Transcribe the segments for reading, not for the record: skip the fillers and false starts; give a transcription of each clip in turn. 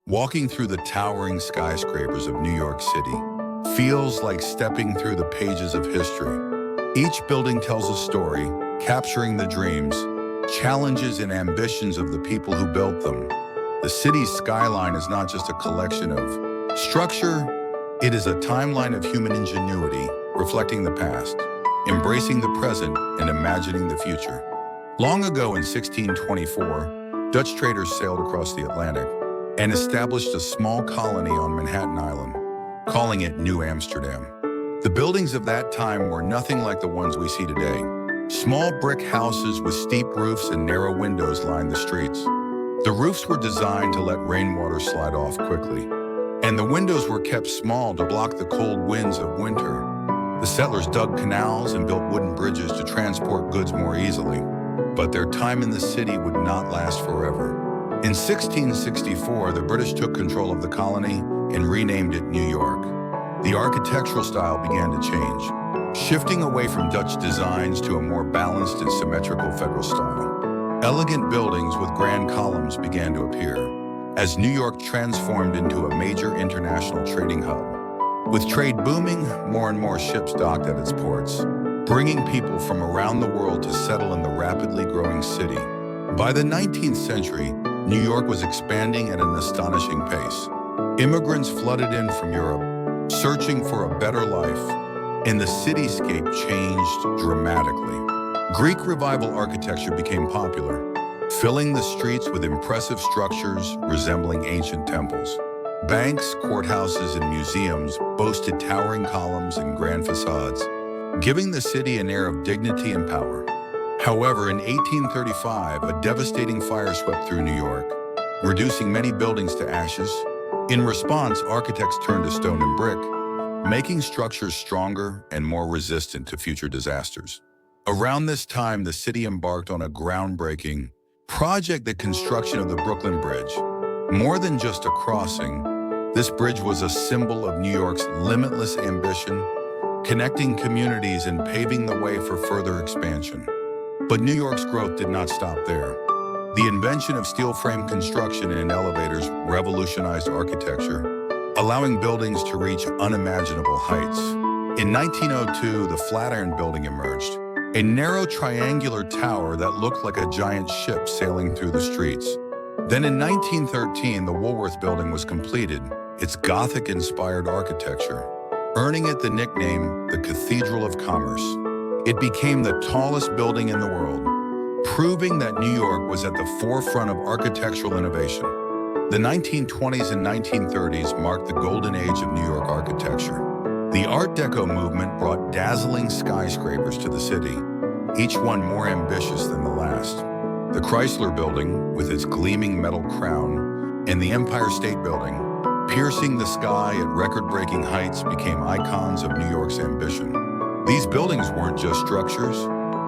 Walking through the towering skyscrapers of New York City feels like stepping through the pages of history. Each building tells a story, capturing the dreams, challenges, and ambitions of the people who built them. The city's skyline is not just a collection of structure, it is a timeline of human ingenuity, reflecting the past, embracing the present, and imagining the future. Long ago in 1624, Dutch traders sailed across the Atlantic and established a small colony on Manhattan Island, calling it New Amsterdam. The buildings of that time were nothing like the ones we see today. Small brick houses with steep roofs and narrow windows lined the streets. The roofs were designed to let rainwater slide off quickly, and the windows were kept small to block the cold winds of winter. The settlers dug canals and built wooden bridges to transport goods more easily. But their time in the city would not last forever. In 1664, the British took control of the colony and renamed it New York. The architectural style began to change, shifting away from Dutch designs to a more balanced and symmetrical federal style. Elegant buildings with grand columns began to appear as New York transformed into a major international trading hub. With trade booming, more and more ships docked at its ports, bringing people from around the world to settle in the rapidly growing city. By the 19th century, New York was expanding at an astonishing pace. Immigrants flooded in from Europe, searching for a better life, and the cityscape changed dramatically. Greek Revival architecture became popular, filling the streets with impressive structures resembling ancient temples. Banks, courthouses, and museums boasted towering columns and grand facades, giving the city an air of dignity and power. However, in 1835, a devastating fire swept through New York, reducing many buildings to ashes. In response, architects turned to stone and brick, making structures stronger and more resistant to future disasters. Around this time, the city embarked on a groundbreaking project, the construction of the Brooklyn Bridge. More than just a crossing, this bridge was a symbol of New York's limitless ambition, connecting communities and paving the way for further expansion. But New York's growth did not stop there. The invention of steel frame construction and elevators revolutionized architecture, allowing buildings to reach unimaginable heights. In 1902, the Flatiron Building emerged, a narrow triangular tower that looked like a giant ship sailing through the streets. Then in 1913, the Woolworth Building was completed, its Gothic-inspired architecture, earning it the nickname the Cathedral of Commerce. It became the tallest building in the world, proving that New York was at the forefront of architectural innovation. The 1920s and 1930s marked the golden age of New York architecture. The Art Deco movement brought dazzling skyscrapers to the city, each one more ambitious than the last. The Chrysler Building, with its gleaming metal crown, and the Empire State Building, piercing the sky at record-breaking heights, became icons of New York's ambition. These buildings weren't just structures,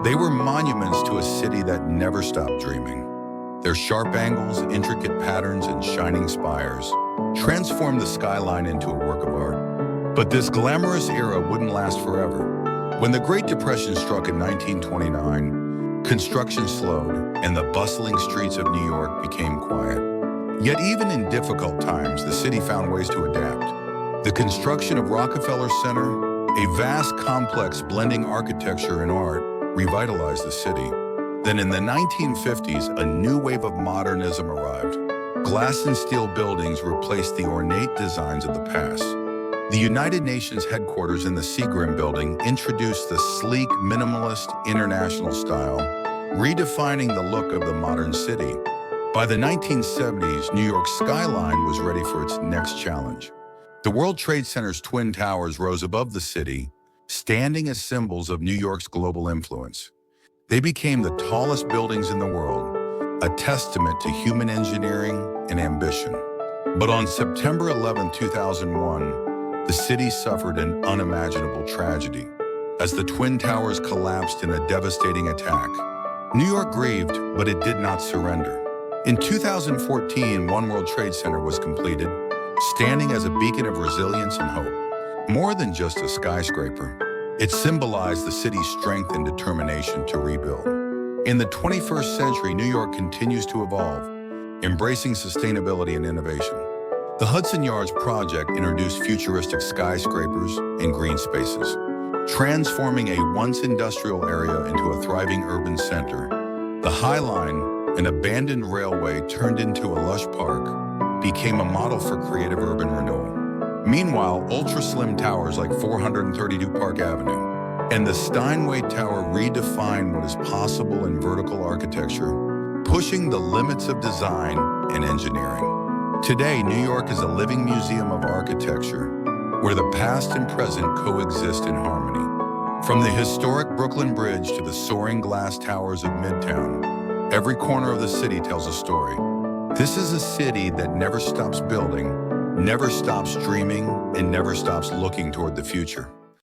they were monuments to a city that never stopped dreaming. Their sharp angles, intricate patterns, and shining spires transformed the skyline into a work of art. But this glamorous era wouldn't last forever. When the Great Depression struck in 1929, construction slowed, and the bustling streets of New York became quiet. Yet even in difficult times, the city found ways to adapt. The construction of Rockefeller Center, a vast complex blending architecture and art, revitalized the city. Then in the 1950s, a new wave of modernism arrived. Glass and steel buildings replaced the ornate designs of the past. The United Nations headquarters in the Seagram Building introduced the sleek, minimalist, international style, redefining the look of the modern city. By the 1970s, New York's skyline was ready for its next challenge. The World Trade Center's twin towers rose above the city, standing as symbols of New York's global influence. They became the tallest buildings in the world, a testament to human engineering and ambition. But on September 11, 2001, the city suffered an unimaginable tragedy as the twin towers collapsed in a devastating attack. New York grieved, but it did not surrender. In 2014, One World Trade Center was completed, standing as a beacon of resilience and hope. More than just a skyscraper, it symbolized the city's strength and determination to rebuild. In the 21st century, New York continues to evolve, embracing sustainability and innovation. The Hudson Yards project introduced futuristic skyscrapers and green spaces, transforming a once industrial area into a thriving urban center. The High Line, an abandoned railway turned into a lush park, became a model for creative urban renewal. Meanwhile, ultra-slim towers like 432 Park Avenue and the Steinway Tower redefined what is possible in vertical architecture, pushing the limits of design and engineering. Today, New York is a living museum of architecture, where the past and present coexist in harmony. From the historic Brooklyn Bridge to the soaring glass towers of Midtown, every corner of the city tells a story. This is a city that never stops building, never stops dreaming, and never stops looking toward the future.